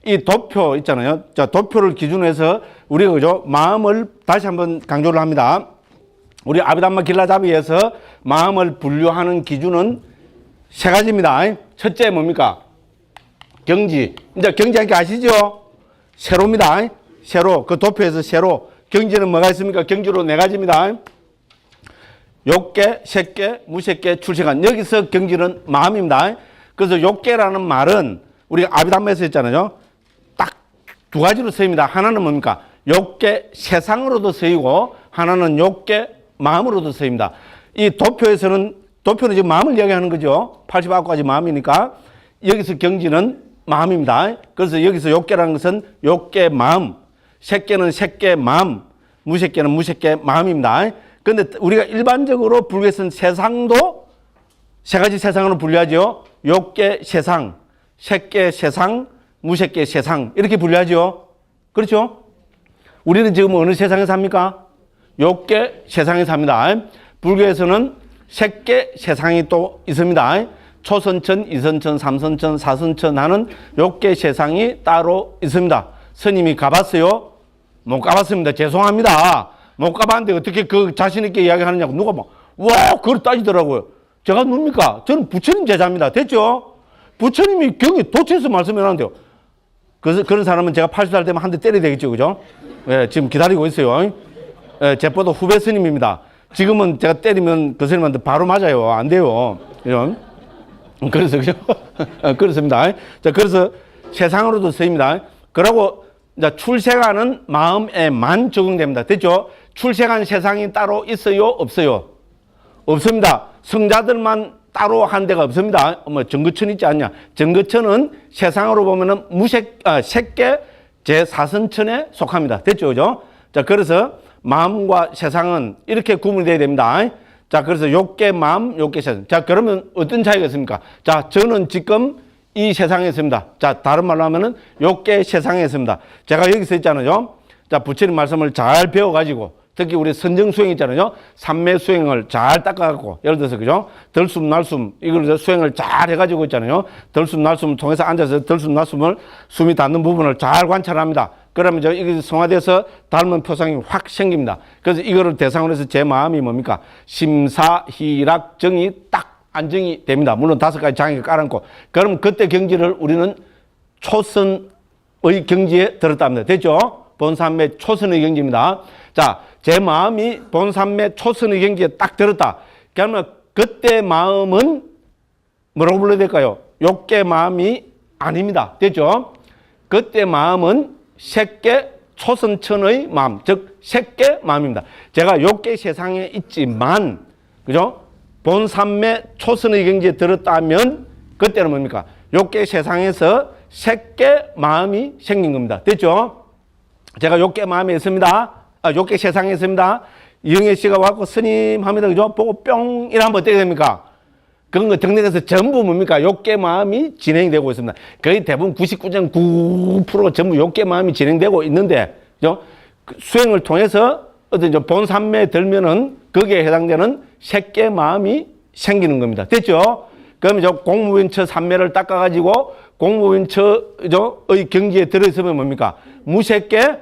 이 도표 있잖아요. 자, 도표를 기준으로 해서 우리가 그죠? 마음을 다시 한번 강조를 합니다. 우리 아비담마 길라잡이에서 마음을 분류하는 기준은 세 가지입니다. 첫째 뭡니까? 경지. 이제 경지하니까 아시죠? 세로입니다. 세로. 그 도표에서 세로. 경지는 뭐가 있습니까? 경지로 네 가지입니다. 욕계, 색계, 무색계, 출생관. 여기서 경지는 마음입니다. 그래서 욕계라는 말은 우리가 아비담마에서 했잖아요. 딱 두 가지로 쓰입니다. 하나는 뭡니까? 욕계 세상으로도 쓰이고 하나는 욕계 마음으로도 쓰입니다. 이 도표에서는 도표는 지금 마음을 이야기하는 거죠. 89가지 마음이니까 여기서 경지는 마음입니다. 그래서 여기서 욕계라는 것은 욕계 마음, 색계는 색계 마음, 무색계는 무색계 마음입니다. 그런데 우리가 일반적으로 불교에서는 세상도 세 가지 세상으로 분류하죠. 욕계 세상, 색계 세상, 무색계 세상 이렇게 분류하죠. 그렇죠? 우리는 지금 어느 세상에 삽니까? 욕계 세상에 삽니다. 불교에서는 색계 세상이 또 있습니다. 초선천, 이선천, 삼선천, 사선천 하는 욕계 세상이 따로 있습니다. 스님이 가봤어요? 못 가봤습니다. 죄송합니다. 못 가봤는데 어떻게 그 자신있게 이야기하느냐고 누가 막, 와, 그걸 따지더라고요. 제가 뭡니까? 저는 부처님 제자입니다. 됐죠? 부처님이 경이 도처에서 말씀해놨는데요. 그래서 그런 사람은 제가 80살 되면 한 대 때려야 되겠죠. 그죠? 예, 지금 기다리고 있어요. 예, 제보다 후배 스님입니다. 지금은 제가 때리면 그 스님한테 바로 맞아요. 안 돼요. 이런. 그래서, 그죠? 그렇습니다. 자, 그래서 세상으로도 쓰입니다. 그러고, 이제 출세가는 마음에만 적용됩니다. 됐죠? 출세간 세상이 따로 있어요? 없어요? 없습니다. 성자들만 따로 한 데가 없습니다. 뭐, 정거천 있지 않냐? 정거천은 세상으로 보면은 색계 제4선천에 속합니다. 됐죠? 그죠? 자, 그래서 마음과 세상은 이렇게 구분이 돼야 됩니다. 자, 그래서 욕계 마음, 욕계 세상. 자, 그러면 어떤 차이가 있습니까? 자, 저는 지금 이 세상에 있습니다. 자, 다른 말로 하면은 욕계 세상에 있습니다. 제가 여기서 있잖아요. 자, 부처님 말씀을 잘 배워가지고, 특히 우리 선정 수행 있잖아요. 삼매 수행을 잘 닦아갖고, 예를 들어서, 그죠? 덜숨, 날숨, 이걸 수행을 잘 해가지고 있잖아요. 덜숨, 날숨을 통해서 앉아서 덜숨, 날숨을 숨이 닿는 부분을 잘 관찰합니다. 그러면 이게 성화돼서 닮은 표상이 확 생깁니다. 그래서 이거를 대상으로 해서 제 마음이 뭡니까? 심사, 희락, 정이 딱 안정이 됩니다. 물론 5가지 장애가 깔아놓고. 그럼 그때 경지를 우리는 초선의 경지에 들었다 합니다. 됐죠? 본삼매 초선의 경지입니다. 자, 제 마음이 본삼매 초선의 경지에 딱 들었다. 그러면 그때 마음은 뭐라고 불러야 될까요? 욕계 마음이 아닙니다. 됐죠? 그때 마음은 색계 초선천의 마음, 즉 색계 마음입니다. 제가 욕계 세상에 있지만, 그죠? 본삼매 초선의 경지에 들었다면 그때는 뭡니까? 욕계 세상에서 색계 마음이 생긴 겁니다. 됐죠? 제가 욕계 마음에 있습니다. 욕계 세상에 있습니다. 이영애 씨가 와서 스님 합니다. 그죠? 보고 뿅 이러면 어떻게 됩니까? 그런 거 정리해서 전부 뭡니까? 욕계 마음이 진행되고 있습니다. 거의 대부분 99.9%가 전부 욕계 마음이 진행되고 있는데, 그죠? 수행을 통해서 어떤 본삼매에 들면은 거기에 해당되는 색계 마음이 생기는 겁니다. 됐죠? 그러면 공무원처 삼매를 닦아가지고 공무원처의 경지에 들어있으면 뭡니까? 무색계,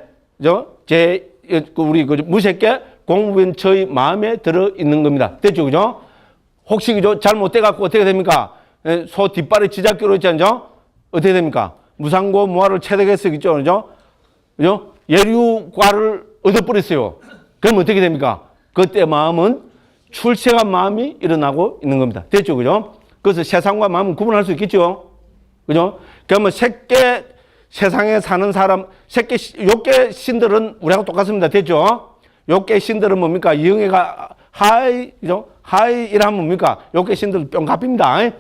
우리 무색계 공무원처의 마음에 들어있는 겁니다. 됐죠? 그죠? 혹시 그죠? 잘못돼갖고 어떻게 됩니까? 소 뒷발에 지잡기로 했잖아요? 어떻게 됩니까? 무상고 무화를 체득했었겠죠? 그죠? 그죠? 예류과를 얻어버렸어요. 그럼 어떻게 됩니까? 그때 마음은 출세한 마음이 일어나고 있는 겁니다. 됐죠? 그죠? 그래서 세상과 마음은 구분할 수 있겠죠? 그죠? 그러면 색계 세상에 사는 사람, 욕계 신들은 우리하고 똑같습니다. 됐죠? 욕계 신들은 뭡니까? 이영애가 하이, 그죠? 하이 이라면 뭡니까? 욕계 신들 뿅갑입니다.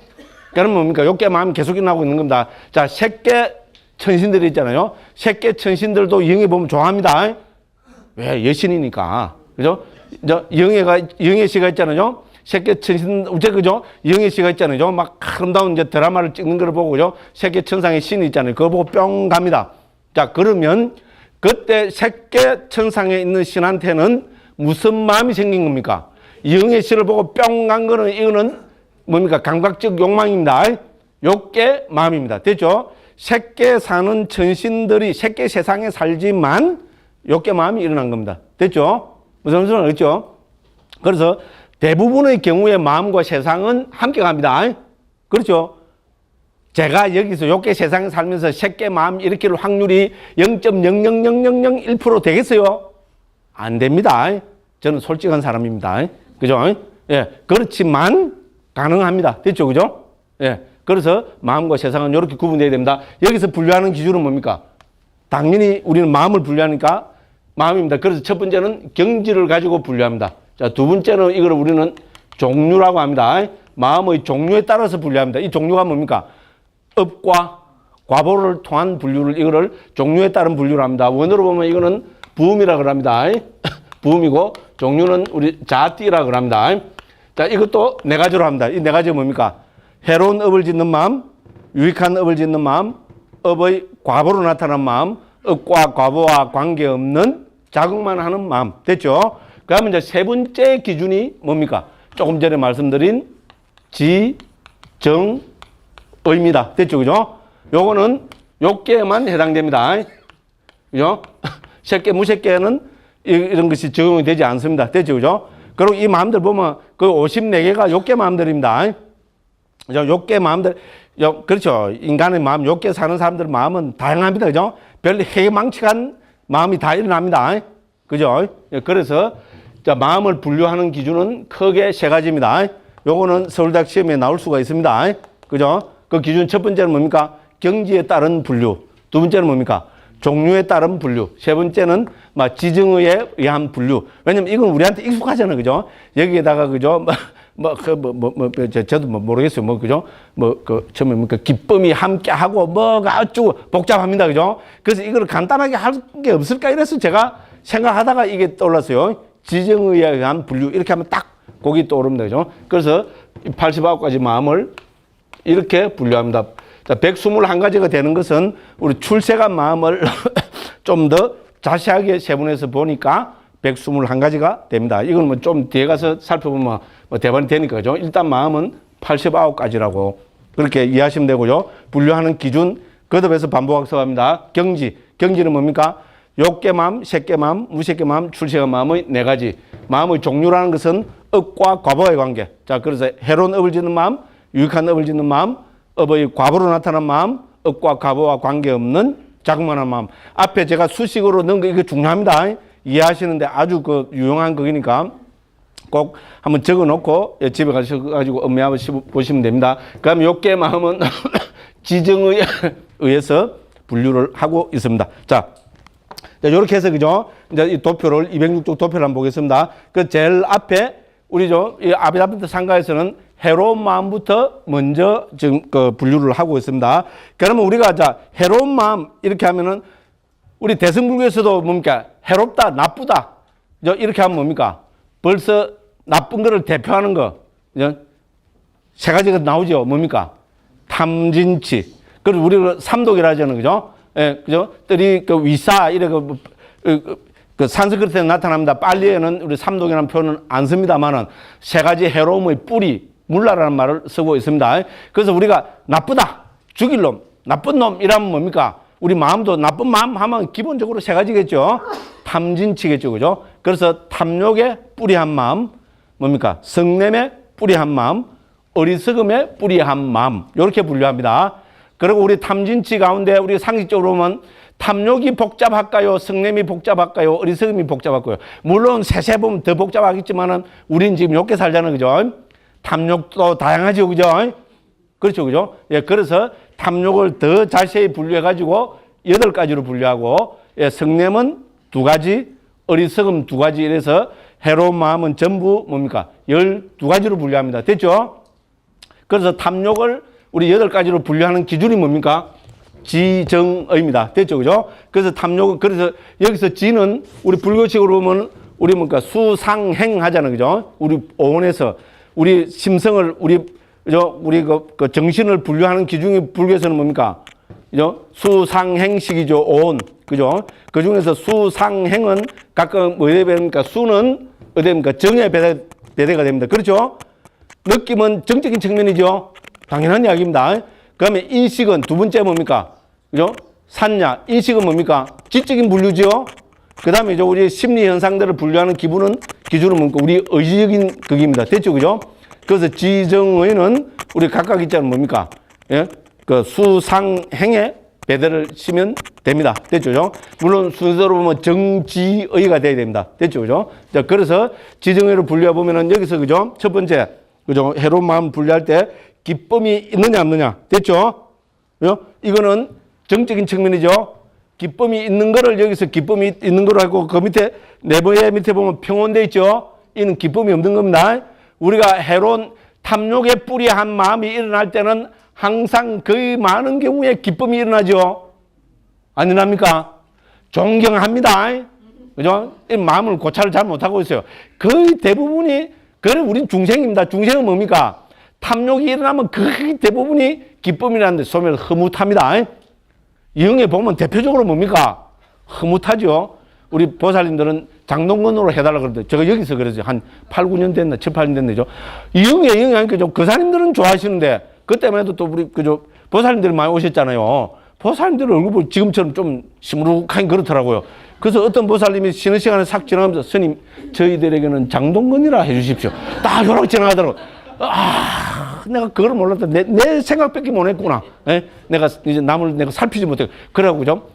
그러면 뭡니까? 욕계 마음이 계속 일어나고 있는 겁니다. 자, 색계 천신들이 있잖아요. 색계 천신들도 이영애 보면 좋아합니다. 왜? 여신이니까. 그죠? 이영애 씨가 있잖아요. 세계 천신, 그죠? 이영애 씨가 있잖아요. 막 아름다운 이제 드라마를 찍는 걸 보고, 그죠? 세계 천상의 신이 있잖아요. 그거 보고 뿅 갑니다. 자, 그러면 그때 세계 천상에 있는 신한테는 무슨 마음이 생긴 겁니까? 이영애 씨를 보고 뿅 간 거는 이거는 뭡니까? 감각적 욕망입니다. 욕계 마음입니다. 됐죠? 새끼 사는 천신들이 새끼 세상에 살지만 욕계 마음이 일어난 겁니다. 됐죠? 무슨 소리는 알겠죠? 그래서 대부분의 경우에 마음과 세상은 함께 갑니다. 그렇죠? 제가 여기서 욕계 세상에 살면서 새끼 마음 일으킬 확률이 0.00001% 되겠어요? 안 됩니다. 저는 솔직한 사람입니다. 그죠? 예. 그렇지만 가능합니다. 됐죠? 그죠? 예. 그래서 마음과 세상은 이렇게 구분되어야 됩니다. 여기서 분류하는 기준은 뭡니까? 당연히 우리는 마음을 분류하니까 마음입니다. 그래서 첫 번째는 경지를 가지고 분류합니다. 자, 두 번째는 이걸 우리는 종류라고 합니다. 마음의 종류에 따라서 분류합니다. 이 종류가 뭡니까? 업과 과보를 통한 분류를 이거를 종류에 따른 분류를 합니다. 원어로 보면 이거는 부음이라고 합니다. 부음이고 종류는 우리 자띠라고 합니다. 자, 이것도 네 가지로 합니다. 이 네 가지가 뭡니까? 해로운 업을 짓는 마음, 유익한 업을 짓는 마음, 업의 과보로 나타난 마음, 업과 과보와 관계없는 자극만 하는 마음. 됐죠? 그 다음에 이제 세 번째 기준이 뭡니까? 조금 전에 말씀드린 지, 정, 의입니다. 됐죠? 그죠? 요거는 욕계에만 해당됩니다. 그죠? 새끼, 무새끼에는 이런 것이 적용이 되지 않습니다. 됐죠? 그죠? 그리고 이 마음들 보면 그 54개가 욕계 마음들입니다. 그죠? 욕계 마음들, 그렇죠. 인간의 마음, 욕계 사는 사람들 마음은 다양합니다. 그죠? 별 해망측한 마음이 다 일어납니다. 그죠? 그래서 자, 마음을 분류하는 기준은 크게 세 가지입니다. 요거는 서울대학 시험에 나올 수가 있습니다. 그죠? 그 기준 첫 번째는 뭡니까? 경지에 따른 분류. 두 번째는 뭡니까? 종류에 따른 분류. 세 번째는 지정의에 의한 분류. 왜냐면 이건 우리한테 익숙하잖아요. 그죠? 여기에다가, 그죠? 저도 모르겠어요. 그죠? 처음에 기쁨이 함께하고, 뭐가 어쩌고 복잡합니다. 그죠? 그래서 이걸 간단하게 할 게 없을까? 이래서 제가 생각하다가 이게 떠올랐어요. 지정의에 의한 분류. 이렇게 하면 딱 거기 떠오릅니다. 그죠? 그래서 89가지 마음을 이렇게 분류합니다. 자, 121가지가 되는 것은 우리 출세간 마음을 좀 더 자세하게 세분해서 보니까 121가지가 됩니다. 이건 뭐 좀 뒤에 가서 살펴보면 대반이 되니까, 그죠? 일단 마음은 89가지라고 그렇게 이해하시면 되고요. 분류하는 기준, 거듭해서 반복학습합니다. 경지. 경지는 뭡니까? 욕계 마음, 새끼 마음, 무새끼 마음, 출세간 마음의 네 가지. 마음의 종류라는 것은 업과 과보의 관계. 자, 그래서 해로운 업을 짓는 마음, 유익한 업을 짓는 마음, 업의 과보로 나타난 마음, 업과 과보와 관계없는 자극만한 마음. 앞에 제가 수식으로 넣은 거 이거 중요합니다. 이해하시는데 아주 유용한 거니까 꼭 한번 적어 놓고 집에 가셔가지고 음미하고 보시면 됩니다. 그 다음에 욕계 마음은 지정에 의해서 분류를 하고 있습니다. 자, 이렇게 해서, 그죠? 이제 이 도표를, 206쪽 도표를 한번 보겠습니다. 그 제일 앞에, 이 아비다비트 상가에서는 해로운 마음부터 먼저 지금 분류를 하고 있습니다. 그러면 우리가 해로운 마음 이렇게 하면은 우리 대승불교에서도 뭡니까? 해롭다, 나쁘다. 이렇게 하면 뭡니까? 벌써 나쁜 거를 대표하는 거. 세 가지가 나오죠. 뭡니까? 탐진치. 그리고 우리가 삼독이라 하잖아요. 그죠? 예, 그죠? 뜰이 위사, 산스크리트에 나타납니다. 빨리에는 우리 삼독이라는 표현은 안 씁니다만은 세 가지 해로움의 뿌리, 물라라는 말을 쓰고 있습니다. 그래서 우리가 나쁘다, 죽일 놈, 나쁜 놈이라면 뭡니까? 우리 마음도 나쁜 마음 하면 기본적으로 세 가지겠죠. 탐진치겠죠. 그죠? 그래서 탐욕에 뿌리한 마음, 뭡니까? 성냄에 뿌리한 마음, 어리석음에 뿌리한 마음. 이렇게 분류합니다. 그리고 우리 탐진치 가운데 우리 상식적으로 보면 탐욕이 복잡할까요? 성냄이 복잡할까요? 어리석음이 복잡할까요? 물론 세세 보면 더 복잡하겠지만은 우린 지금 욕계 살잖아요. 그죠? 탐욕도 다양하죠. 그죠? 그렇죠. 그죠? 예, 그래서 탐욕을 더 자세히 분류해가지고 8가지로 분류하고, 예, 성냄은 2가지, 어리석음 2가지 이래서 해로운 마음은 전부 뭡니까? 12가지로 분류합니다. 됐죠? 그래서 탐욕을 우리 8가지로 분류하는 기준이 뭡니까? 지정의입니다. 됐죠? 그죠? 그래서 탐욕은, 그래서 여기서 지는 우리 불교식으로 보면 우리 뭡니까? 수상행 하잖아요. 그죠? 우리 오온에서 우리 심성을, 우리 정신을 분류하는 기준이 불교에서는 뭡니까? 그죠? 수상행식이죠. 오온. 그죠? 그 중에서 수상행은 가끔 어디에 배웁니까? 수는 어디에 됩니까? 정에 배대가 됩니다. 그렇죠? 느낌은 정적인 측면이죠. 당연한 이야기입니다. 그 다음에 인식은 두 번째 뭡니까? 그죠? 산냐, 인식은 뭡니까? 지적인 분류죠. 그 다음에 이제 우리 심리 현상들을 분류하는 기준은 뭡니까? 우리 의지적인 극입니다. 됐죠? 그죠? 그래서 지정의는 우리 각각 있자는 뭡니까? 예? 그 수상행에 배대를 시면 됩니다. 됐죠? 그죠? 물론 순서로 보면 정지의가 돼야 됩니다. 됐죠? 그죠? 자, 그래서 지정의를 분류해 보면은 여기서 그죠? 첫 번째, 그죠? 해로운 마음 분류할 때 기쁨이 있느냐, 없느냐. 됐죠? 그죠? 이거는 정적인 측면이죠. 기쁨이 있는 거를 여기서 기쁨이 있는 거로 하고 그 밑에 내부의 밑에 보면 평온돼 있죠. 이는 기쁨이 없는 겁니다. 우리가 해로운 탐욕에 뿌리한 마음이 일어날 때는 항상 거의 많은 경우에 기쁨이 일어나죠. 안 일어납니까? 존경합니다. 그죠? 이 마음을 고찰을 잘 못하고 있어요. 거의 대부분이, 그래, 우린 중생입니다. 중생은 뭡니까? 탐욕이 일어나면 거의 대부분이 기쁨이라는데 소멸 흐뭇합니다. 영에 보면 대표적으로 뭡니까? 흐뭇하죠. 우리 보살님들은 장동건으로 해달라고 그러는데 제가 여기서 그러죠. 한 8, 9년 됐나, 7, 8년 됐나죠. 영에 하니까 좀 그사님들은 좋아하시는데 그때만 해도 또 우리 그저 보살님들이 많이 오셨잖아요. 보살님들 얼굴 보고 지금처럼 좀 시무룩하긴 그렇더라고요. 그래서 어떤 보살님이 쉬는 시간에 싹 지나가면서 스님 저희들에게는 장동건이라 해주십시오. 딱 이렇게 지나가더라고요. 아, 내가 그걸 몰랐다. 내 생각밖에 못 했구나. 예? 내가 이제 남을 내가 살피지 못해. 그래갖고, 그죠?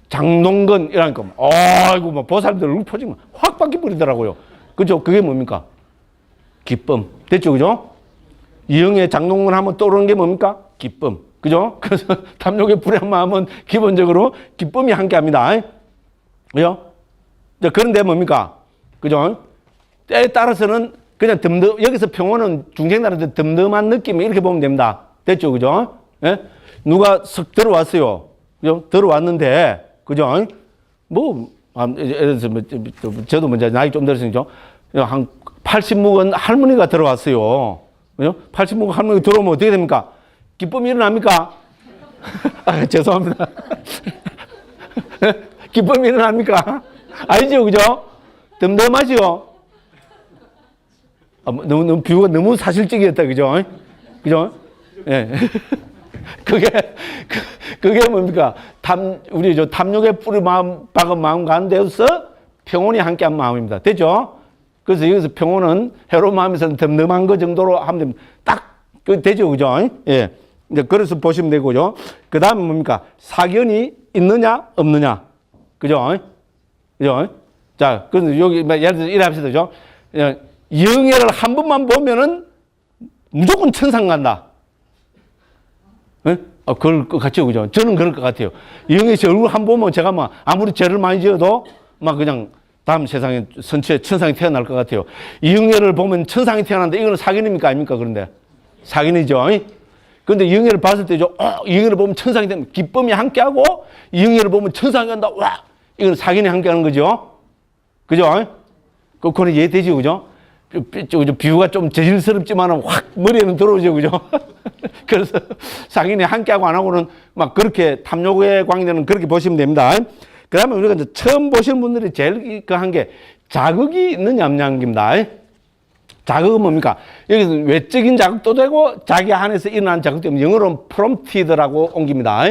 장동건, 이라니까, 아이고, 뭐, 보살들 얼굴 표정이 확 바뀌어버리더라고요. 그죠? 그게 뭡니까? 기쁨. 됐죠? 그죠? 이영의 장동건 하면 떠오르는 게 뭡니까? 기쁨. 그죠? 그래서 탐욕에 불의한 마음은 기본적으로 기쁨이 함께 합니다. 그죠? 그런데 뭡니까? 그죠? 때에 따라서는 그냥 여기서 평온은 중생들한테 덤덤한 느낌, 이렇게 보면 됩니다. 됐죠? 그죠? 예? 누가 석 들어왔어요. 그죠? 들어왔는데, 그죠? 뭐, 예를 들어서, 저도 먼저 나이 좀 들었으니까, 한 80묵은 할머니가 들어왔어요. 그죠? 80묵은 할머니가 들어오면 어떻게 됩니까? 기쁨이 일어납니까? 아, 죄송합니다. 기쁨이 일어납니까? 아니죠? 그죠? 덤덤하죠? 아, 너무 비유가 너무 사실적이었다, 그죠? 그죠? 예. 그게 뭡니까? 우리 탐욕에 뿌리 박은 마음 가운데서 평온이 함께한 마음입니다. 됐죠? 그래서 여기서 평온은 해로운 마음에서는 덤덤한 거 정도로 하면 됩니다. 딱, 되죠? 그죠? 예. 이제 그래서 보시면 되고요. 그 다음에 뭡니까? 사견이 있느냐, 없느냐. 그죠? 그죠? 자, 그래서 여기, 예를 들어서 이래 합시다. 그죠? 영예를 한 번만 보면은 무조건 천상 간다. 네? 그럴 것 같죠, 그죠? 저는 그럴 것 같아요. 영예 씨 얼굴 한 번 보면 제가 막 아무리 죄를 많이 지어도 막 그냥 다음 세상에 선체 천상이 태어날 것 같아요. 영예를 보면 천상이 태어난다. 이거는 사견입니까, 아닙니까? 그런데 사견이죠. 그런데 영예를 봤을 때죠. 영예를 보면 천상이 되면 기쁨이 함께하고 영예를 보면 천상이 간다. 와, 이건 사견이 함께하는 거죠. 그죠? 그거는 이해되죠, 그죠? 비유가 좀 저질스럽지만 확 머리에는 들어오죠, 그죠? 그래서 상인이 함께하고 안 하고는 막 그렇게 탐욕에 관계되는 그렇게 보시면 됩니다. 그 다음에 우리가 이제 처음 보시는 분들이 제일 한 게 자극이 있느냐 없냐는 겁니다. 자극은 뭡니까? 여기서 외적인 자극도 되고 자기 안에서 일어나는 자극도 되면 영어로는 prompted라고 옮깁니다.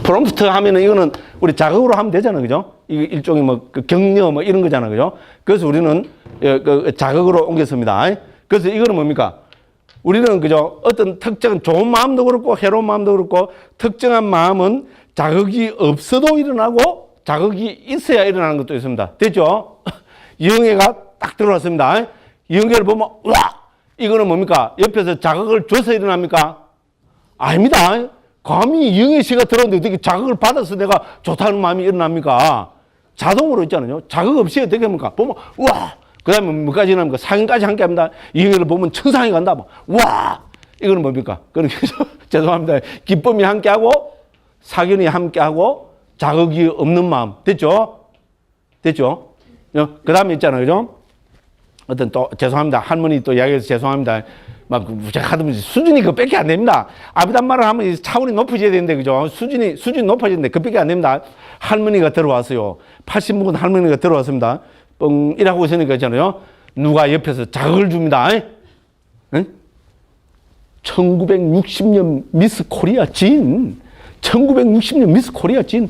프롬프트 하면은 이거는 우리 자극으로 하면 되잖아요. 그죠? 이게 일종의 뭐 격려 뭐 이런 거잖아요. 그죠? 그래서 우리는 자극으로 옮겼습니다. 그래서 이거는 뭡니까? 우리는 그죠? 어떤 특정한 좋은 마음도 그렇고 해로운 마음도 그렇고 특정한 마음은 자극이 없어도 일어나고 자극이 있어야 일어나는 것도 있습니다. 됐죠? 영예가 딱 들어왔습니다. 영예를 보면 와! 이거는 뭡니까? 옆에서 자극을 줘서 일어납니까? 아닙니다. 감히 영예 씨가 들어오는데 어떻게 자극을 받아서 내가 좋다는 마음이 일어납니까? 자동으로 있잖아요. 자극 없이 어떻게 합니까? 보면, 와! 그 다음에 뭐까지 일어납니까? 상인까지 함께 합니다. 영예를 보면 천상이 간다. 와! 이거는 뭡니까? 그러니까, 죄송합니다. 기쁨이 함께 하고, 사견이 함께 하고, 자극이 없는 마음. 됐죠? 됐죠? 그 다음에 있잖아요. 그죠? 어떤 또, 죄송합니다. 할머니 또 이야기해서 죄송합니다. 막, 하다못해 수준이 그밖에 안 됩니다. 아비담마를 하면 차원이 높아져야 되는데, 그죠? 수준이 높아지는데 그밖에 안 됩니다. 할머니가 들어왔어요. 80묵은 할머니가 들어왔습니다. 뻥, 이라고 있으니까 있잖아요. 누가 옆에서 자극을 줍니다. 응? 1960년 미스 코리아 진, 1960년 미스 코리아 진,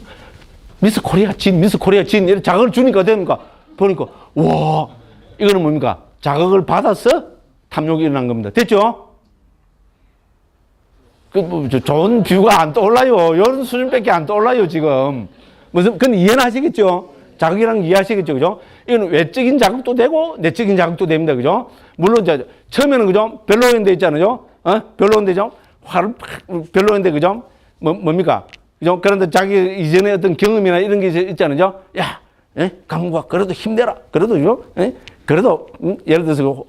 미스 코리아 진, 미스 코리아 진, 이런 자극을 주니까 됩니까? 보니까, 와, 이거는 뭡니까? 자극을 받아서 탐욕이 일어난 겁니다. 됐죠? 좋은 뷰가 안 떠올라요. 이런 수준밖에 안 떠올라요, 지금. 근데 이해는 하시겠죠? 자극이라는 거 이해하시겠죠? 그죠? 이건 외적인 자극도 되고, 내적인 자극도 됩니다. 그죠? 물론, 처음에는, 그죠? 별로인데 있잖아요. 별로인데, 죠? 별로인데, 그죠? 뭡니까? 그죠? 그런데 자기 이전에 어떤 경험이나 이런 게 있잖아요. 야, 강무가 그래도 힘내라. 그래도, 그죠? 그래도 예를 들어서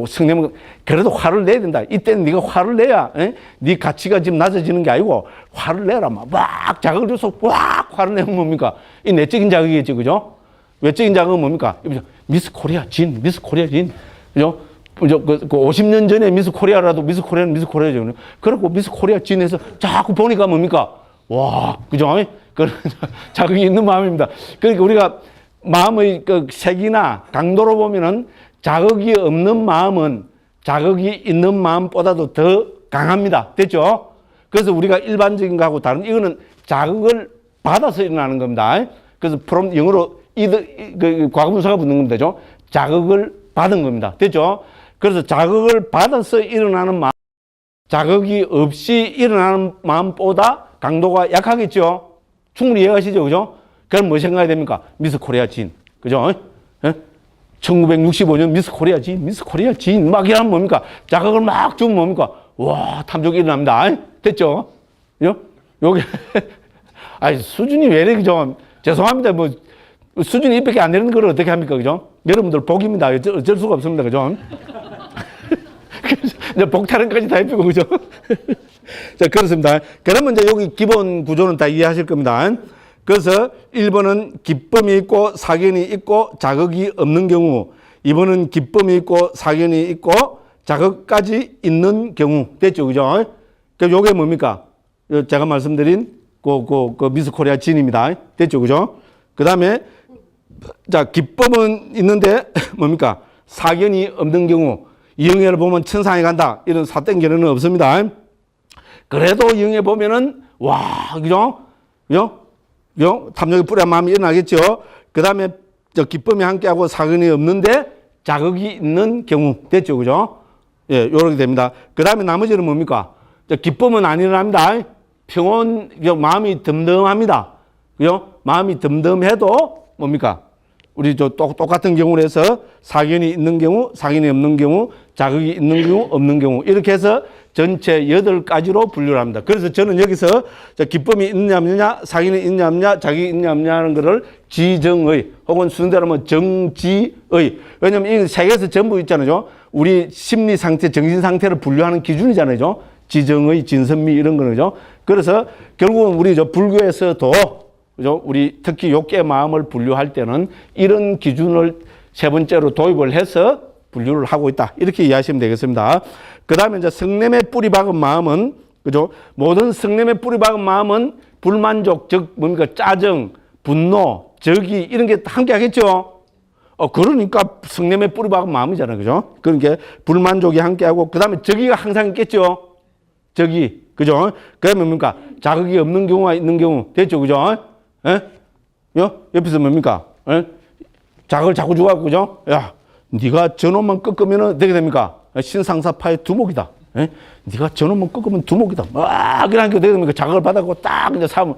성령은 그래도 화를 내야 된다. 이때는 네가 화를 내야 네 가치가 지금 낮아지는 게 아니고 화를 내라. 막 자극을 줘서 막 화를 내면 뭡니까? 이 내적인 자극이겠죠. 그죠? 외적인 자극은 뭡니까? 미스 코리아 진, 미스 코리아 진. 그죠? 그 50년 전에 미스 코리아라도 미스 코리아는 미스 코리아죠. 그렇고 미스 코리아 진에서 자꾸 보니까 뭡니까? 와, 그죠? 그런 자극이 있는 마음입니다. 그러니까 우리가 마음의 그 색이나 강도로 보면은 자극이 없는 마음은 자극이 있는 마음보다도 더 강합니다. 됐죠? 그래서 우리가 일반적인 거하고 다른, 이거는 자극을 받아서 일어나는 겁니다. 그래서 영어로 과거분사가 붙는 겁니다. 되죠? 자극을 받은 겁니다. 됐죠? 그래서 자극을 받아서 일어나는 마음, 자극이 없이 일어나는 마음보다 강도가 약하겠죠? 충분히 이해하시죠? 그죠? 그럼 뭐 생각해야 됩니까? 미스 코리아 진. 그죠? 1965년 미스 코리아 진, 미스 코리아 진. 막 이러면 뭡니까? 자극을 막 주면 뭡니까? 와, 탐욕이 일어납니다. 됐죠? 그죠? 요게, 아니, 수준이 왜 이래, 그죠? 죄송합니다. 뭐, 수준이 이밖에 안 되는 걸 어떻게 합니까? 그죠? 여러분들 복입니다. 어쩔 수가 없습니다. 그죠? 이제 복타령까지 다 해피고, 그죠? 자, 그렇습니다. 그러면 이제 여기 기본 구조는 다 이해하실 겁니다. 그래서 1번은 기쁨이 있고 사견이 있고 자극이 없는 경우, 2번은 기쁨이 있고 사견이 있고 자극까지 있는 경우. 됐죠? 그죠? 그럼 요게 뭡니까? 제가 말씀드린 그 미스 코리아 진입니다. 됐죠? 그죠? 그 다음에 자, 기쁨은 있는데 뭡니까? 사견이 없는 경우. 이영애를 보면 천상에 간다. 이런 사땡 견해는 없습니다. 그래도 이영애 보면은 와, 그죠? 그죠? 탐욕의 뿌리한 마음이 일어나겠죠. 그 다음에 기쁨이 함께하고 사견이 없는데 자극이 있는 경우. 됐죠. 그죠? 예, 요렇게 됩니다. 그 다음에 나머지는 뭡니까? 기쁨은 안 일어납니다. 평온, 마음이 덤덤합니다. 그죠? 마음이 덤덤해도 뭡니까? 우리 똑같은 경우로 해서 사견이 있는 경우, 사견이 없는 경우, 자극이 있는 경우, 없는 경우. 이렇게 해서 전체 8가지로 분류를 합니다. 그래서 저는 여기서 기쁨이 있느냐 없느냐, 사견이 있느냐 없느냐, 자극이 있느냐 없느냐 하는 것을 지정의, 혹은 순대로 하면 정지의. 왜냐면 이 세계에서 전부 있잖아요. 우리 심리 상태, 정신 상태를 분류하는 기준이잖아요. 지정의, 진선미 이런 거죠. 그래서 결국은 우리 불교에서도 그죠? 우리 특히 욕계 마음을 분류할 때는 이런 기준을 세 번째로 도입을 해서 분류를 하고 있다. 이렇게 이해하시면 되겠습니다. 그 다음에 이제 성냄에 뿌리 박은 마음은, 그죠? 모든 성냄에 뿌리 박은 마음은 불만족, 즉, 뭡니까? 짜증, 분노, 적이, 이런 게 함께 하겠죠? 그러니까 성냄에 뿌리 박은 마음이잖아요. 그죠? 그러니까 불만족이 함께 하고, 그 다음에 적이가 항상 있겠죠? 적이. 그죠? 그러면 뭡니까? 자극이 없는 경우가 있는 경우. 됐죠? 그죠? 예? 옆에서 뭡니까? 예? 자극을 자꾸 주고, 그죠? 야, 네가 저놈만 꺾으면 어떻게 됩니까? 신상사파의 두목이다. 예? 네가 저놈만 꺾으면 두목이다. 막, 그러니까 어떻게 됩니까? 자극을 받아고 딱 이제 사면,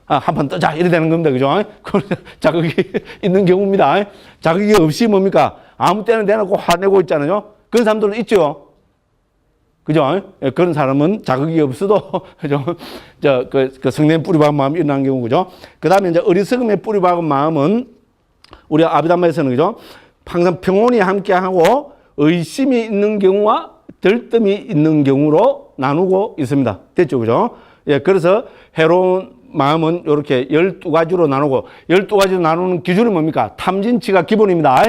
한 판 떠자. 이래 되는 겁니다. 그죠? 자극이 있는 경우입니다. 자극이 없이 뭡니까? 아무 때나 대놓고 화내고 있잖아요. 그런 사람들은 있죠. 그죠? 그런 사람은 자극이 없어도, 그죠? 그 성냄 뿌리 박은 마음이 일어난 경우, 그죠? 그 다음에 이제 어리석음에 뿌리 박은 마음은 우리 아비담마에서는, 그죠? 항상 평온이 함께하고 의심이 있는 경우와 들뜸이 있는 경우로 나누고 있습니다. 됐죠? 그죠? 예, 그래서 해로운 마음은 이렇게 12가지로 나누고, 12가지로 나누는 기준이 뭡니까? 탐진치가 기본입니다.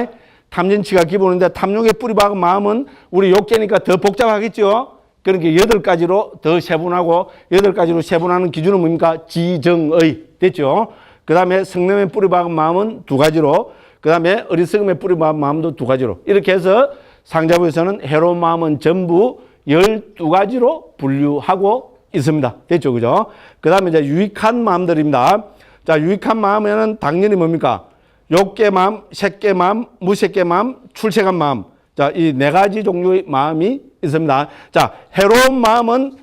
탐진치가 기본인데 탐욕에 뿌리 박은 마음은 우리 욕계니까 더 복잡하겠죠. 그러니까 8가지로 더 세분하고 8가지로 세분하는 기준은 뭡니까? 지정의. 됐죠. 그 다음에 성냄에 뿌리 박은 마음은 2가지로, 그 다음에 어리석음에 뿌리 박은 마음도 2가지로. 이렇게 해서 상자부에서는 해로운 마음은 전부 12가지로 분류하고 있습니다. 됐죠? 그죠? 그 다음에 이제 유익한 마음들입니다. 자, 유익한 마음에는 당연히 뭡니까? 욕계 마음, 색계 마음, 무색계 마음, 출생한 마음. 자, 이 네 가지 종류의 마음이 있습니다. 자, 해로운 마음은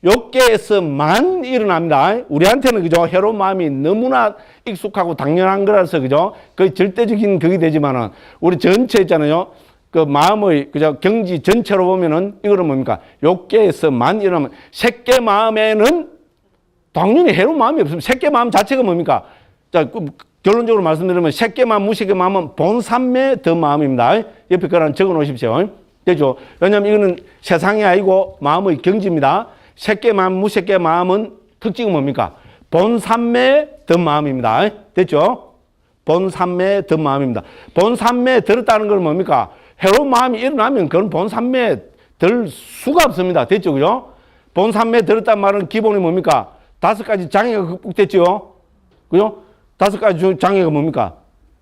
욕계에서만 일어납니다. 우리한테는 그죠? 해로운 마음이 너무나 익숙하고 당연한 거라서 그죠? 거의 절대적인 그게 되지만은 우리 전체 있잖아요. 그 마음의 그죠? 경지 전체로 보면은 이거는 뭡니까? 욕계에서만 일어나면 색계 마음에는 당연히 해로운 마음이 없습니다. 색계 마음 자체가 뭡니까? 자, 결론적으로 말씀드리면 색계 마음, 무색계 마음은 본삼매 더 마음입니다. 옆에 거랑 적어 놓으십시오. 되죠? 왜냐하면 이거는 세상이 아니고 마음의 경지입니다. 색계 마음, 무색계 마음은 특징은 뭡니까? 본삼매 더 마음입니다. 됐죠? 본삼매 더 마음입니다. 본삼매 들었다는 건 뭡니까? 해로운 마음이 일어나면 그건 본삼매 들 수가 없습니다. 됐죠? 그죠? 본삼매 들었단 말은 기본이 뭡니까? 5가지 장애가 극복됐죠? 그죠? 5가지 장애가 뭡니까?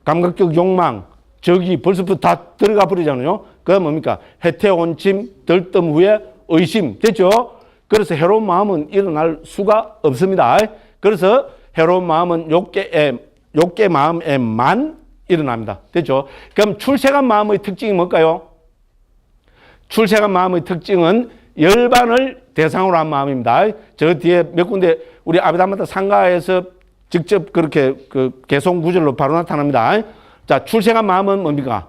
감각적 욕망, 적이 벌써부터 다 들어가 버리잖아요. 그게 뭡니까? 해태, 온침, 들뜸 후에 의심. 됐죠? 그래서 해로운 마음은 일어날 수가 없습니다. 그래서 해로운 마음은 욕계 마음에만 일어납니다. 됐죠? 그럼 출생한 마음의 특징이 뭘까요? 출생한 마음의 특징은 열반을 대상으로 한 마음입니다. 저 뒤에 몇 군데 우리 아비담마다 상가에서 직접 그렇게 그 개송 구절로 바로 나타납니다. 자, 출생한 마음은 뭡니까?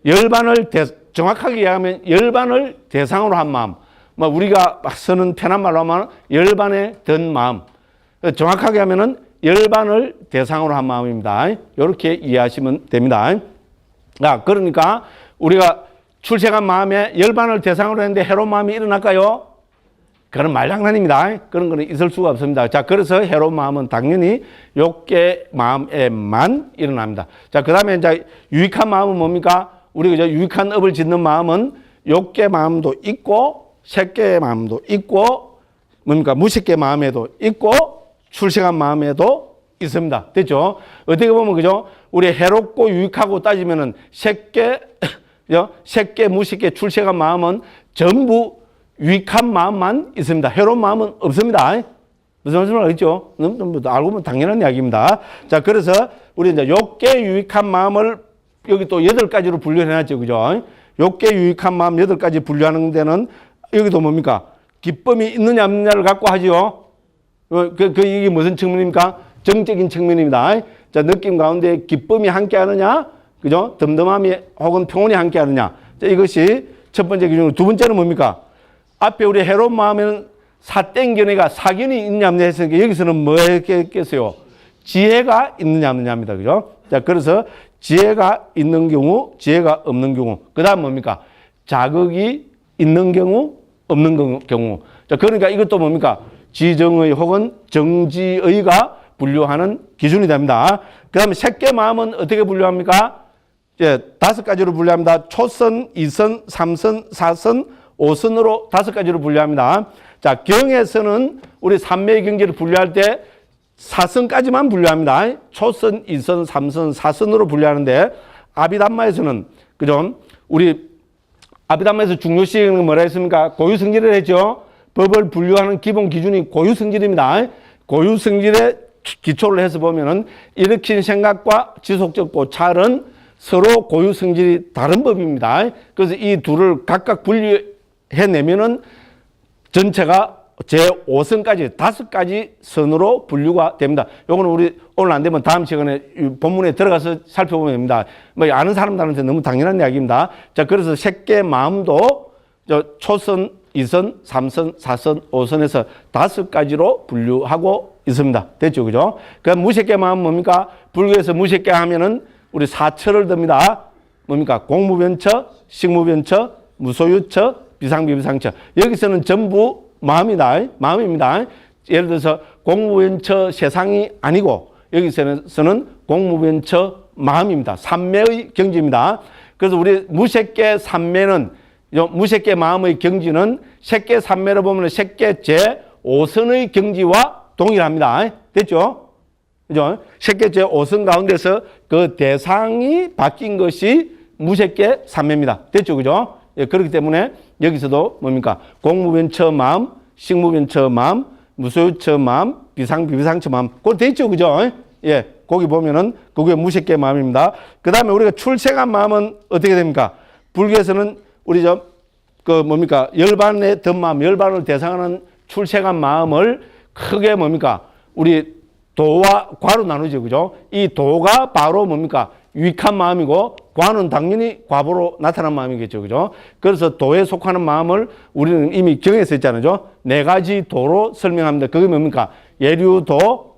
열반을 정확하게 이야기하면 열반을 대상으로 한 마음. 뭐 우리가 쓰는 편한 말로 하면 열반에 든 마음. 정확하게 하면은 열반을 대상으로 한 마음입니다. 이렇게 이해하시면 됩니다. 자, 그러니까 우리가 출생한 마음에 열반을 대상으로 했는데 해로운 마음이 일어날까요? 그건 말장난입니다. 그런 거는 있을 수가 없습니다. 자, 그래서 해로운 마음은 당연히 욕계 마음에만 일어납니다. 자, 그 다음에 이제 유익한 마음은 뭡니까? 우리가 이제 유익한 업을 짓는 마음은 욕계 마음도 있고, 색계 마음도 있고, 뭡니까? 무색계 마음에도 있고, 출생한 마음에도 있습니다. 됐죠? 어떻게 보면 그죠? 우리 해롭고 유익하고 따지면은 색계, 무색계, 출생한 마음은 전부 유익한 마음만 있습니다. 해로운 마음은 없습니다. 무슨 말씀을 알겠죠? 알고 보면 당연한 이야기입니다. 자, 그래서 우리 이제 욕계 유익한 마음을 여기 또 8가지로 분류해놨죠. 그죠? 욕계 유익한 마음 8가지 분류하는 데는 여기도 뭡니까? 기쁨이 있느냐 없느냐를 갖고 하죠. 이게 무슨 측면입니까? 정적인 측면입니다. 자, 느낌 가운데 기쁨이 함께 하느냐, 그죠? 덤덤함이 혹은 평온이 함께 하느냐. 자, 이것이 첫 번째 기준이고, 두 번째는 뭡니까? 앞에 우리 해로운 마음에는 사땡견이가 사견이 있느냐 없느냐 했으니까 여기서는 뭐 했겠어요? 지혜가 있느냐 없느냐입니다. 그죠? 자, 그래서 지혜가 있는 경우, 지혜가 없는 경우. 그 다음 뭡니까? 자극이 있는 경우, 없는 경우. 자, 그러니까 이것도 뭡니까? 지정의 혹은 정지의가 분류하는 기준이 됩니다. 그 다음에 색계 마음은 어떻게 분류합니까? 이제 5가지로 분류합니다. 초선, 2선, 3선, 4선, 5선으로 5가지로 분류합니다. 자, 경에서는 우리 삼매의 경지를 분류할 때 4선까지만 분류합니다. 초선, 2선, 3선, 4선으로 분류하는데 아비담마에서는 그죠? 우리 아비담마에서 중요시는 뭐라 했습니까? 고유성질을 했죠. 법을 분류하는 기본 기준이 고유성질입니다. 고유성질에 기초를 해서 보면은 일으킨 생각과 지속적 고찰은 서로 고유성질이 다른 법입니다. 그래서 이 둘을 각각 분류해내면은 전체가 제5선까지 5가지 선으로 분류가 됩니다. 요거는 우리 오늘 안 되면 다음 시간에 본문에 들어가서 살펴보면 됩니다. 뭐 아는 사람들한테 너무 당연한 이야기입니다. 자, 그래서 색계 마음도 초선, 2선, 3선, 4선, 5선에서 5가지로 분류하고 있습니다. 됐죠? 그죠? 그럼 무색계 마음 뭡니까? 불교에서 무색계 하면은 우리 4처를 듭니다. 뭡니까? 공무변처, 식무변처, 무소유처, 비상비비상처. 여기서는 전부 마음입니다. 예를 들어서 공무변처 세상이 아니고 여기서는 공무변처 마음입니다. 삼매의 경지입니다. 그래서 우리 무색계 삼매는 무색계 마음의 경지는 색계 삼매로 보면 색계 제5선의 경지와 동일합니다. 됐죠? 그죠? 색계 제5선 가운데서 그 대상이 바뀐 것이 무색계 삼매입니다. 됐죠? 그죠? 예, 그렇기 때문에 여기서도 뭡니까? 공무변처 마음, 식무변처 마음, 무소유처 마음, 비상처 마음. 그거 돼 있죠, 그죠? 예, 거기 보면은 그게 무색계 마음입니다. 그 다음에 우리가 출생한 마음은 어떻게 됩니까? 불교에서는 우리 뭡니까? 열반의 덧마음, 열반을 대상하는 출생한 마음을 크게 뭡니까? 우리 도와 과로 나누죠, 그죠? 이 도가 바로 뭡니까? 유익한 마음이고, 과는 당연히 과보로 나타난 마음이겠죠, 그죠? 그래서 도에 속하는 마음을 우리는 이미 경에서 했잖아요. 네 가지 도로 설명합니다. 그게 뭡니까? 예류도,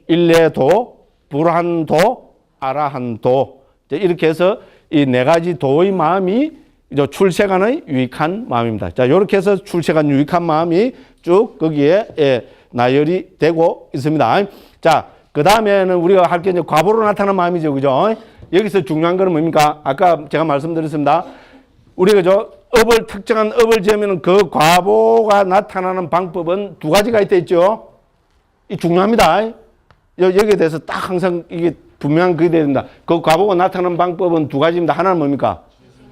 일례도, 불한도, 아라한도. 이렇게 해서 이 네 가지 도의 마음이 출세간의 유익한 마음입니다. 자, 이렇게 해서 출세간 유익한 마음이 쭉 거기에 나열이 되고 있습니다. 자, 그 다음에는 우리가 할 게 이제 과보로 나타나는 마음이죠, 그죠? 여기서 중요한 거는 뭡니까? 아까 제가 말씀드렸습니다. 우리가 특정한 업을 지으면 그 과보가 나타나는 방법은 두 가지가 있죠. 이 중요합니다. 여기에 대해서 딱 항상 이게 분명한 그게 됩니다. 그 과보가 나타나는 방법은 두 가지입니다. 하나는 뭡니까?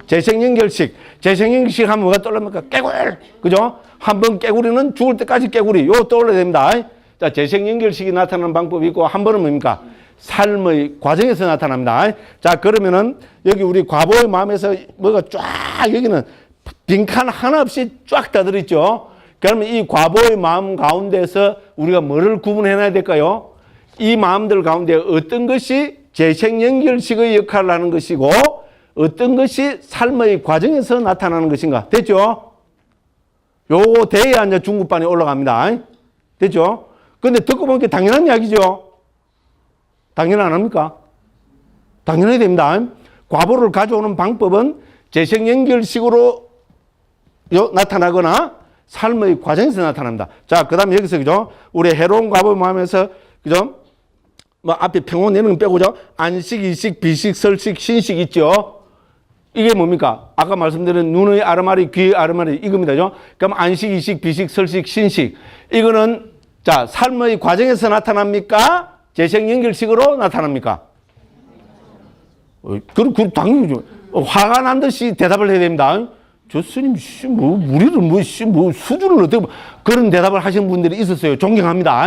재생연결식. 재생연결식 하면 뭐가 떠오릅니까? 깨구리. 그죠? 한번 깨구리는 죽을 때까지 깨구리. 요거 떠올려야 됩니다. 자, 재생연결식이 나타나는 방법이 있고, 한 번은 뭡니까? 삶의 과정에서 나타납니다. 자, 그러면은 여기 우리 과보의 마음에서 뭐가 쫙 여기는 빈칸 하나 없이 쫙 다 들어있죠. 그러면 이 과보의 마음 가운데서 우리가 뭐를 구분해놔야 될까요? 이 마음들 가운데 어떤 것이 재생연결식의 역할을 하는 것이고 어떤 것이 삶의 과정에서 나타나는 것인가. 됐죠? 요거 돼야 이제 중급반에 올라갑니다. 됐죠? 근데 듣고 보니까 당연한 이야기죠. 당연 안 합니까? 당연해야 됩니다. 과보를 가져오는 방법은 재생연결식으로 나타나거나 삶의 과정에서 나타납니다. 자, 그 다음에 여기서, 그죠? 우리 해로운 과보 마음에서, 그죠? 뭐 앞에 평온 내는 건 빼고죠. 안식, 이식, 비식, 설식, 신식 있죠? 이게 뭡니까? 아까 말씀드린 눈의 아르마리, 귀의 아르마리 이겁니다. 그럼 안식, 이식, 비식, 설식, 신식. 이거는 자, 삶의 과정에서 나타납니까? 재생연결식으로 나타납니까? 그럼 당연히 화가 난 듯이 대답을 해야 됩니다. 저 스님, 우리를 수준을 어떻게, 그런 대답을 하시는 분들이 있었어요. 존경합니다.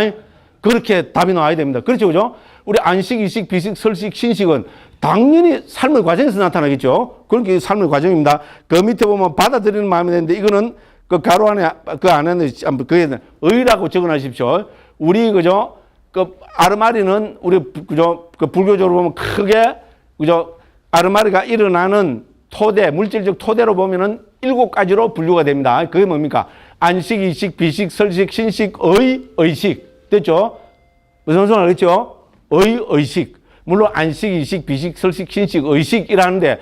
그렇게 답이 나와야 됩니다. 그렇죠, 그죠? 우리 안식, 이식, 비식, 설식, 신식은 당연히 삶의 과정에서 나타나겠죠. 그렇게 삶의 과정입니다. 그 밑에 보면 받아들이는 마음이 되는데 이거는 그 가로 안에, 그 안에는, 그게 의라고 적어 놔십시오. 우리, 그죠? 그 아르마리는 우리, 그죠? 그 불교적으로 보면 크게, 그죠? 아르마리가 일어나는 토대, 물질적 토대로 보면은 7가지로 분류가 됩니다. 그게 뭡니까? 안식, 이식, 비식, 설식, 신식, 의식. 됐죠? 무슨 소리 알겠죠? 의식. 물론 안식, 이식, 비식, 설식, 신식, 의식이라는데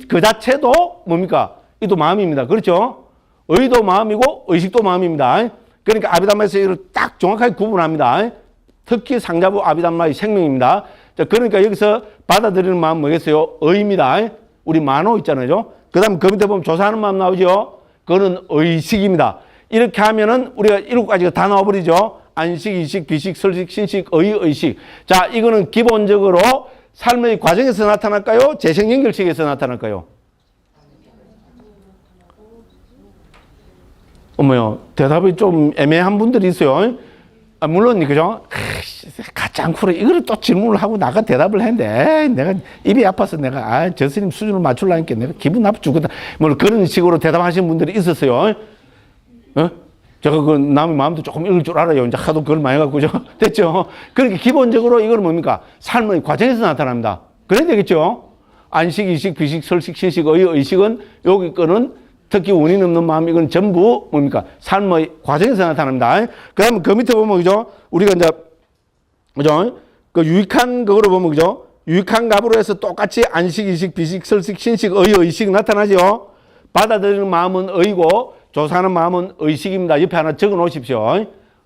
그 자체도 뭡니까? 이도 마음입니다. 그렇죠? 의도 마음이고 의식도 마음입니다. 그러니까 아비담마에서 이걸 딱 정확하게 구분합니다. 특히 상자부 아비담마의 생명입니다. 자, 그러니까 여기서 받아들이는 마음 뭐겠어요? 의입니다. 우리 만호 있잖아요. 그 다음 그 밑에 보면 조사하는 마음 나오죠? 그거는 의식입니다. 이렇게 하면은 우리가 7가지가 다 나와버리죠? 안식, 이식, 비식, 설식, 신식, 의식. 자, 이거는 기본적으로 삶의 과정에서 나타날까요? 재생연결식에서 나타날까요? 어머요, 대답이 좀 애매한 분들이 있어요. 물론, 그죠? 가짜 않고, 이거를 또 질문을 하고 나가 대답을 했는데, 내가 입이 아파서 내가, 저 스님 수준을 맞추려니까 내가 기분 나빠 죽겠다. 뭐 그런 식으로 대답하시는 분들이 있었어요. 제가 그 남의 마음도 조금 읽을 줄 알아요. 이제 하도 그걸 많이 갖고, 됐죠? 그러니까 기본적으로 이거는 뭡니까? 삶의 과정에서 나타납니다. 그래야 되겠죠? 안식, 이식, 비식, 설식, 신식, 의식은 여기 거는 특히 원인 없는 마음, 이건 전부 뭡니까? 삶의 과정에서 나타납니다. 그 다음에 그 밑에 보면, 그죠? 우리가 이제, 그죠? 그 유익한 그거로 보면, 그죠? 유익한 값으로 해서 똑같이 안식, 이식, 비식, 설식, 신식, 의식 나타나죠? 받아들이는 마음은 의고, 조사하는 마음은 의식입니다. 옆에 하나 적어 놓으십시오.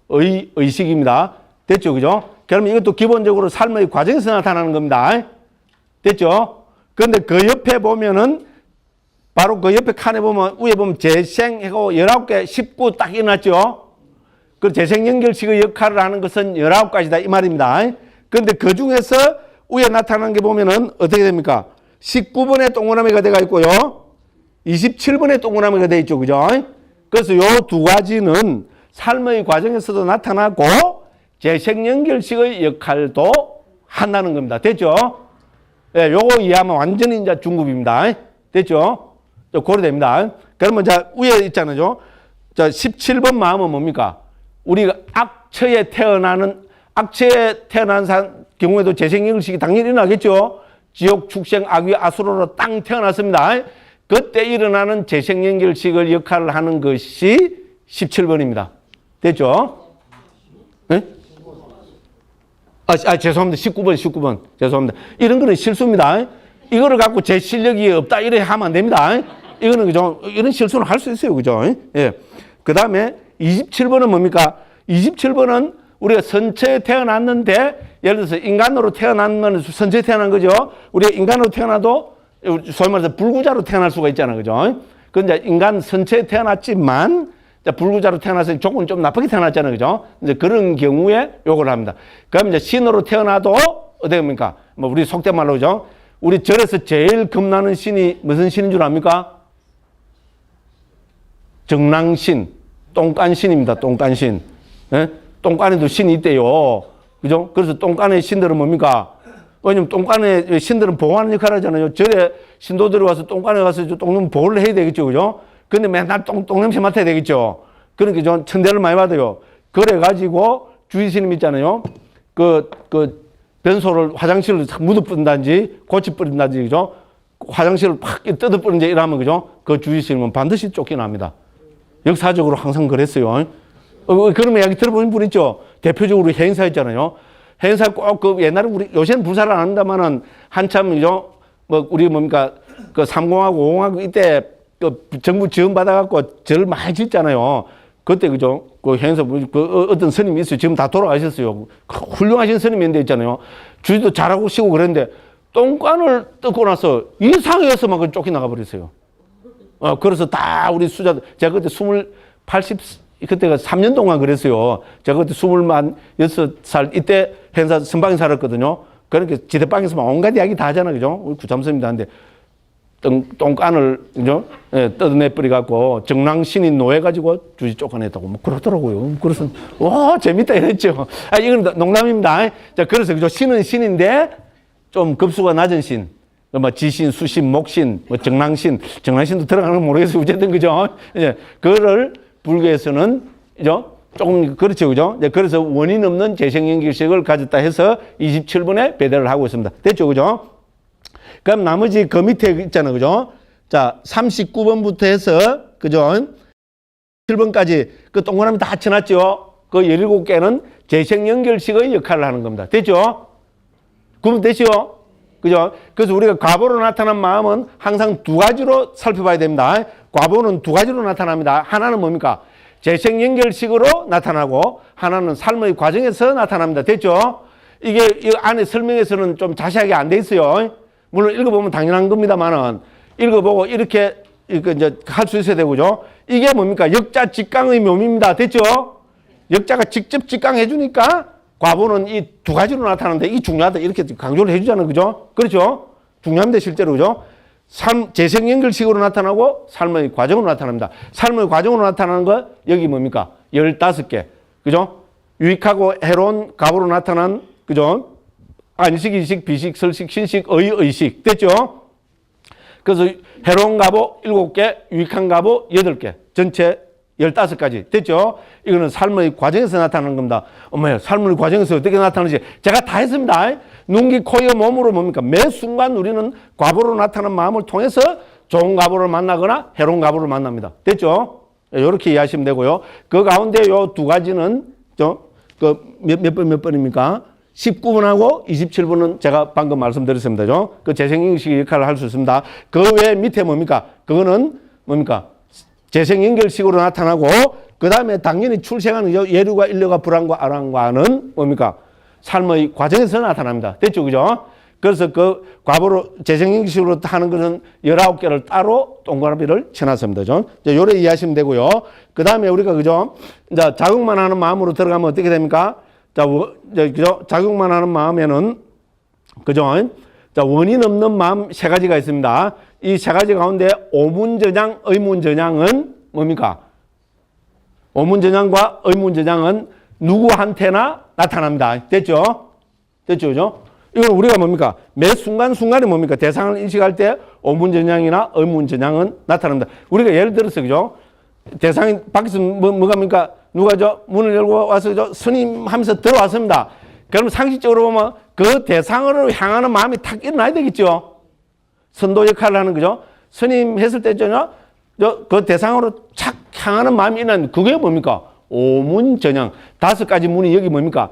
의식입니다. 됐죠? 그죠? 그러면 이것도 기본적으로 삶의 과정에서 나타나는 겁니다. 됐죠? 그런데 그 옆에 보면은 바로 그 옆에 칸에 보면 위에 보면 재생하고 19개, 19 딱 일어났죠? 그 재생연결식의 역할을 하는 것은 19가지다 이 말입니다. 그런데 그 중에서 위에 나타나는 게 보면은 어떻게 됩니까? 19번의 동그라미가 되어 있고요. 27번에 동그라미가 되어 있죠. 그죠? 그래서 요 두 가지는 삶의 과정에서도 나타나고 재생연결식의 역할도 한다는 겁니다. 됐죠? 예, 요거 이해하면 완전히 이제 중급입니다. 됐죠? 고려됩니다. 그러면 자, 위에 있잖아요. 자, 17번 마음은 뭡니까? 우리가 악처에 태어난 경우에도 재생연결식이 당연히 일어나겠죠? 지옥, 축생, 악귀, 아수로로 땅 태어났습니다. 그때 일어나는 재생연결식을 역할을 하는 것이 17번입니다. 됐죠? 네? 죄송합니다. 19번. 죄송합니다. 이런 거는 실수입니다. 이거를 갖고 제 실력이 없다, 이래 하면 안 됩니다. 이거는, 그죠? 이런 실수는 할 수 있어요. 그죠? 예. 그 다음에 27번은 뭡니까? 27번은 우리가 선체에 태어났는데, 예를 들어서 인간으로 태어나면 선체에 태어난 거죠? 우리가 인간으로 태어나도 소위 말해서 불구자로 태어날 수가 있잖아요. 그죠? 그건 이제 인간 선체에 태어났지만, 불구자로 태어나서 조금 좀 나쁘게 태어났잖아요. 그죠? 이제 그런 경우에 요걸 합니다. 그럼 이제 신으로 태어나도 어떻게 합니까? 뭐 우리 속된 말로 그죠? 우리 절에서 제일 겁나는 신이 무슨 신인 줄 압니까? 정랑신, 똥간신입니다. 똥간신. 예? 똥간에도 신이 있대요. 그죠? 그래서 똥간의 신들은 뭡니까? 왜냐면 똥간의 신들은 보호하는 역할을 하잖아요. 절에 신도들이 와서 똥간에 가서 똥 보호를 해야 되겠죠. 그죠? 근데 맨날 똥냄새 맡아야 되겠죠. 그러니까 좀 천대를 많이 받아요. 그래가지고 주의스님 있잖아요. 변소를 화장실을 묻어 뿌린다든지 고치 뿌린다든지, 그죠? 화장실을 팍 뜯어 뿌린지 이러면, 그죠? 그 주의스님은 반드시 쫓겨납니다. 역사적으로 항상 그랬어요. 그런 이야기 들어보신 분 있죠? 대표적으로 해인사 있잖아요. 해인사 꼭 옛날에 요새는 불사를 안 한다마는 한참, 그죠? 우리 뭡니까? 3공하고 5공하고 이때 정부 지원 받아갖고 절을 많이 짓잖아요. 그때, 그죠? 해인사 어떤 스님이 있어요. 지금 다 돌아가셨어요. 훌륭하신 스님인데 있잖아요. 주지도 잘하고 쉬고 그랬는데 똥간을 뜯고 나서 이상해서만 쫓겨나가 버렸어요. 그래서 다 우리 수자들, 제가 그때 그때가 3년 동안 그랬어요. 제가 그때 26살, 이때 행사 선방에 살았거든요. 그러니까 지대방에서만 온갖 이야기 다 하잖아요. 그죠? 우리 구참선입니다. 근데 똥간을, 그죠? 예, 뜯어내버려갖고 정랑신이 노해가지고 주지 쫓아냈다고 뭐 그러더라고요. 그래서, 와, 재밌다 이랬죠. 이건 농담입니다. 자, 그래서, 그죠? 신은 신인데 좀 급수가 낮은 신. 뭐 지신, 수신, 목신, 뭐 정랑신도 들어가는 건 모르겠어요. 어쨌든, 그죠? 예, 그거를 불교에서는, 그죠? 조금 그렇죠. 그죠? 그래서 원인 없는 재생연결식을 가졌다 해서 27번에 배대를 하고 있습니다. 됐죠. 그죠? 그럼 나머지 그 밑에 있잖아요. 그죠? 자, 39번부터 해서, 그죠? 7번까지 그 동그라미 다 쳐놨죠? 그 17개는 재생연결식의 역할을 하는 겁니다. 됐죠? 그러면 됐죠? 그죠? 그래서 우리가 과보로 나타난 마음은 항상 두 가지로 살펴봐야 됩니다. 과보는 두 가지로 나타납니다. 하나는 뭡니까? 재생연결식으로 나타나고, 하나는 삶의 과정에서 나타납니다. 됐죠? 이게 이 안에 설명에서는 좀 자세하게 안 돼 있어요. 물론 읽어보면 당연한 겁니다만은, 읽어보고 이렇게 이제 할 수 있어야 되고죠. 이게 뭡니까? 역자 직강의 묘미입니다. 됐죠? 역자가 직접 직강해 주니까 과보는 이 두 가지로 나타나는데 이게 중요하다. 이렇게 강조를 해 주잖아요. 그죠? 그렇죠? 중요합니다. 실제로. 그죠? 재생연결식으로 나타나고 삶의 과정으로 나타납니다. 삶의 과정으로 나타나는 거 여기 뭡니까? 15개. 그죠? 유익하고 해로운 과보로 나타난, 그죠? 안식, 이식, 비식, 설식, 신식, 의식. 됐죠? 그래서 해로운 과보 7개, 유익한 과보 8개. 전체 15가지. 됐죠? 이거는 삶의 과정에서 나타나는 겁니다. 엄마야, 삶의 과정에서 어떻게 나타나는지 제가 다 했습니다. 눈기, 코여, 몸으로 뭡니까? 매 순간 우리는 과보로 나타나는 마음을 통해서 좋은 과보를 만나거나 해로운 과보를 만납니다. 됐죠? 이렇게 이해하시면 되고요. 그 가운데 요 두 가지는, 몇 번입니까? 19번하고 27번은 제가 방금 말씀드렸습니다. 그 재생연결식 역할을 할 수 있습니다. 그 외에 밑에 뭡니까? 그거는 뭡니까? 재생연결식으로 나타나고, 그 다음에 당연히 출생하는 예류가, 인류가, 불안과 아랑과는 뭡니까? 삶의 과정에서 나타납니다. 됐죠? 그죠? 그래서 그 과보로 재생연결식으로 하는 것은 19개를 따로 동그라미를 쳐놨습니다. 요래 이해하시면 되고요. 그 다음에 우리가, 그죠? 이제 자극만 하는 마음으로 들어가면 어떻게 됩니까? 자, 그죠? 자극만 하는 마음에는, 그죠? 자, 원인 없는 마음 세 가지가 있습니다. 이 세 가지 가운데 오문전향, 의문전향은 뭡니까? 오문전향과 의문전향은 누구한테나 나타납니다. 됐죠? 됐죠? 그죠? 이건 우리가 뭡니까? 매 순간순간에 뭡니까? 대상을 인식할 때 오문전향이나 의문전향은 나타납니다. 우리가 예를 들어서, 그죠? 대상이 밖에서 뭐갑니까? 누가 문을 열고 와서 스님 하면서 들어왔습니다. 그럼 상식적으로 보면 그 대상으로 향하는 마음이 탁 일어나야 되겠죠? 선도 역할을 하는 거죠? 스님 했을 때잖아. 그 대상으로 착 향하는 마음이 일어나는 그게 뭡니까? 오문전향. 5가지 문이 여기 뭡니까?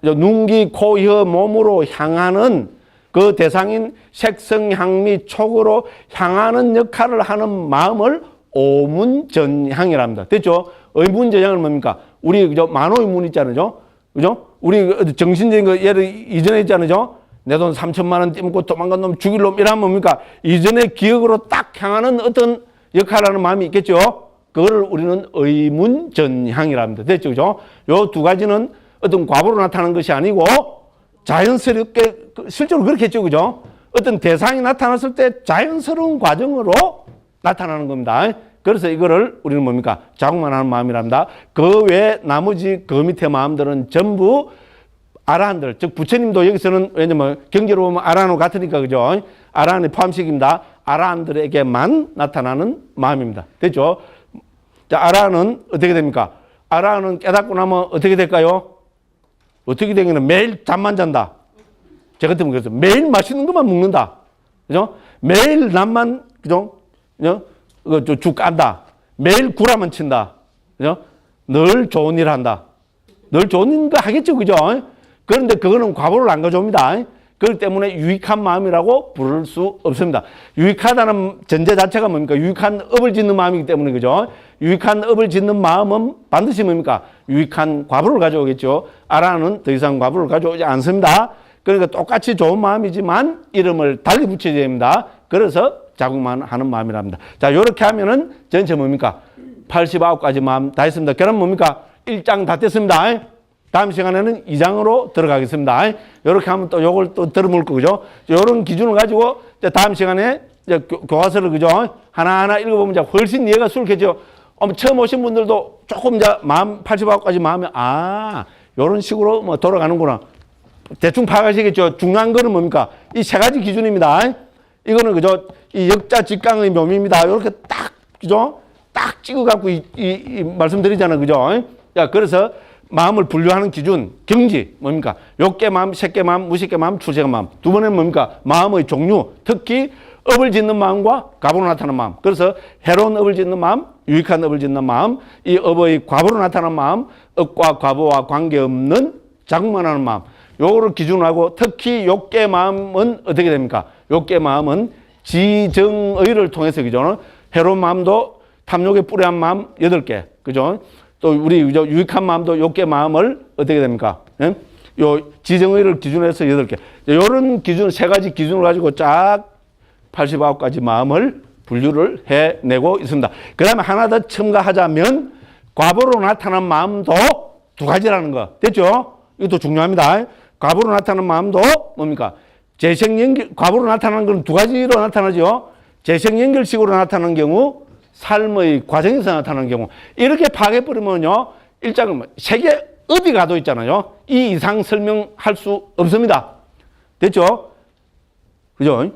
눈, 귀, 코, 혀, 몸으로 향하는 그 대상인 색성, 향미, 촉으로 향하는 역할을 하는 마음을 오문전향이랍니다. 됐죠? 의문전향은 뭡니까? 우리 그죠? 만호의 문 있잖아요. 그죠? 우리 정신적인 거 예를 이전에 있잖아요. 내 돈 3천만 원 떼먹고 도망간 놈 죽일 놈 이러면 뭡니까? 이전의 기억으로 딱 향하는 어떤 역할을 하는 마음이 있겠죠? 그거를 우리는 의문전향이랍니다. 됐죠? 그죠? 요 2가지는 어떤 과보로 나타나는 것이 아니고 자연스럽게 실제로 그렇겠죠. 그죠? 어떤 대상이 나타났을 때 자연스러운 과정으로 나타나는 겁니다. 그래서 이거를 우리는 뭡니까? 자국만 하는 마음이랍니다. 그 외에 나머지 그 밑에 마음들은 전부 아라한들, 즉 부처님도 여기서는 왜냐면 경제로 보면 아라한과 같으니까 그죠? 아라한에 포함시킵니다. 아라한들에게만 나타나는 마음입니다. 됐죠? 자, 아라한은 어떻게 됩니까? 아라한은 깨닫고 나면 어떻게 될까요? 어떻게 되기는 매일 잠만 잔다. 제 같으면 그래서 매일 맛있는 것만 먹는다. 그죠? 매일 남만, 그죠? 죽 깐다. 매일 구라만 친다. 그죠? 늘 좋은 일 한다. 늘 좋은 일 하겠죠. 그죠? 그런데 그거는 과보를 안 가져옵니다. 그렇기 때문에 유익한 마음이라고 부를 수 없습니다. 유익하다는 전제 자체가 뭡니까? 유익한 업을 짓는 마음이기 때문에 그죠? 유익한 업을 짓는 마음은 반드시 뭡니까? 유익한 과보를 가져오겠죠. 아라는 더 이상 과보를 가져오지 않습니다. 그러니까 똑같이 좋은 마음이지만 이름을 달리 붙여야 됩니다. 그래서 자국만 하는 마음이랍니다. 자, 요렇게 하면은 전체 뭡니까? 89가지 마음 다 했습니다. 그럼 뭡니까? 1장 다 됐습니다. 다음 시간에는 2장으로 들어가겠습니다. 이렇게 하면 또 요걸 또 들어볼 거죠. 요런 기준을 가지고 다음 시간에 교과서를 그죠? 하나하나 읽어보면 이제 훨씬 이해가 수월해져. 처음 오신 분들도 조금 이제 마음, 89가지 마음이, 요런 식으로 뭐 돌아가는구나. 대충 파악하시겠죠? 중요한 거는 뭡니까? 이 3가지 기준입니다. 이거는 그죠? 이 역자 직강의 묘미입니다. 이렇게 딱, 그죠? 딱 찍어갖고 말씀드리잖아요. 그죠? 자, 그래서 마음을 분류하는 기준, 경지, 뭡니까? 욕계 마음, 색계 마음, 무색계 마음, 출세계 마음. 2번에는 뭡니까? 마음의 종류, 특히 업을 짓는 마음과 과보로 나타나는 마음. 그래서 해로운 업을 짓는 마음, 유익한 업을 짓는 마음, 이 업의 과보로 나타나는 마음, 업과 과보와 관계없는 자국만 하는 마음. 요거를 기준으로 하고 특히 욕계 마음은 어떻게 됩니까? 욕계 마음은 지정의를 통해서 그죠? 해로운 마음도 탐욕에 뿌려한 마음 8개. 그죠? 또 우리 유익한 마음도 욕계 마음을 어떻게 됩니까? 예? 요 지정의를 기준해서 8개. 요런 기준 3가지 기준을 가지고 쫙 89가지 마음을 분류를 해내고 있습니다. 그 다음에 하나 더 첨가하자면 과보로 나타난 마음도 2가지라는 거. 됐죠? 이것도 중요합니다. 과보로 나타나는 마음도 뭡니까? 재생연결, 과보로 나타나는 건 2가지로 나타나죠. 재생연결식으로 나타나는 경우, 삶의 과정에서 나타나는 경우. 이렇게 파악해버리면요, 일장은 세계 어디 가도 있잖아요. 이 이상 설명할 수 없습니다. 됐죠? 그죠?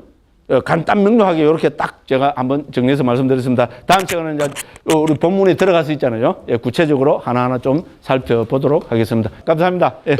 간단 명료하게 이렇게 딱 제가 한번 정리해서 말씀드렸습니다. 다음 시간에는 이제 우리 본문에 들어가서 있잖아요. 구체적으로 하나하나 좀 살펴보도록 하겠습니다. 감사합니다. 예.